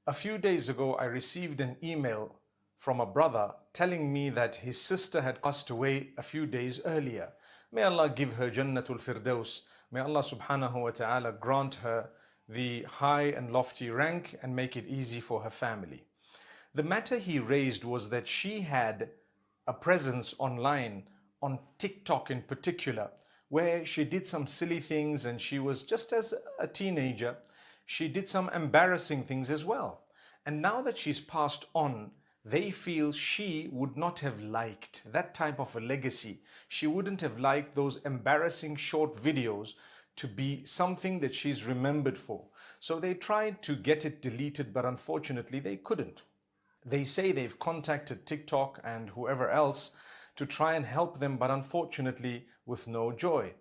A few days ago, I received an email from a brother telling me that his sister had passed away a few days earlier. May Allah give her Jannatul Firdaus. May Allah subhanahu wa ta'ala grant her the high and lofty rank and make it easy for her family. The matter he raised was that she had a presence online, on TikTok in particular, where she did some silly things, and she was just as a teenager. She did some embarrassing things as well. And now that she's passed on, they feel she would not have liked that type of a legacy. She wouldn't have liked those embarrassing short videos to be something that she's remembered for. So they tried to get it deleted, but unfortunately they couldn't. They say they've contacted TikTok and whoever else to try and help them, but unfortunately with no joy.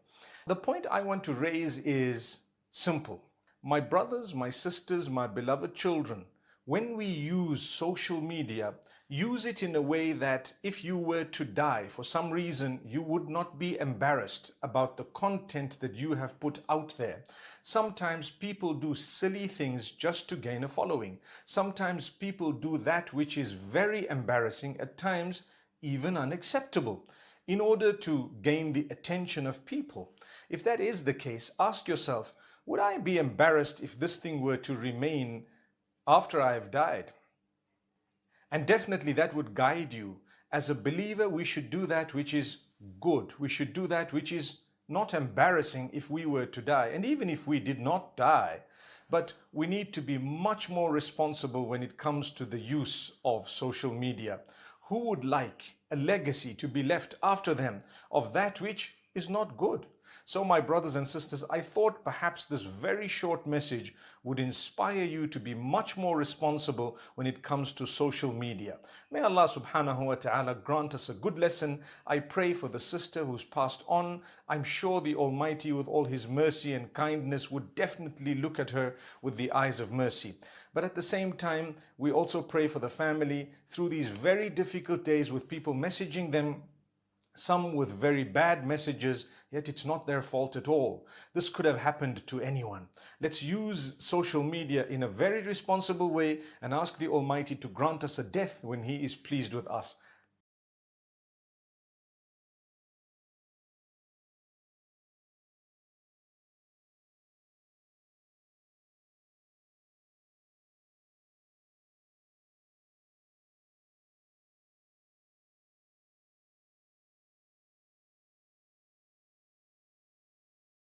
The point I want to raise is simple. My brothers, my sisters, my beloved children, when we use social media, use it in a way that if you were to die for some reason, you would not be embarrassed about the content that you have put out there. Sometimes people do silly things just to gain a following. Sometimes people do that which is very embarrassing, at times even unacceptable, in order to gain the attention of people. If that is the case, ask yourself, would I be embarrassed if this thing were to remain after I have died? And definitely that would guide you. As a believer, we should do that which is good. We should do that which is not embarrassing if we were to die. And even if we did not die, but we need to be much more responsible when it comes to the use of social media. Who would like a legacy to be left after them of that which is not good? So my brothers and sisters, I thought perhaps this very short message would inspire you to be much more responsible when it comes to social media. May Allah subhanahu wa ta'ala grant us a good lesson. I pray for the sister who's passed on. I'm sure the Almighty, with all His mercy and kindness, would definitely look at her with the eyes of mercy. But at the same time, we also pray for the family through these very difficult days, with people messaging them, some with very bad messages, yet it's not their fault at all. This could have happened to anyone. Let's use social media in a very responsible way and ask the Almighty to grant us a death when He is pleased with us.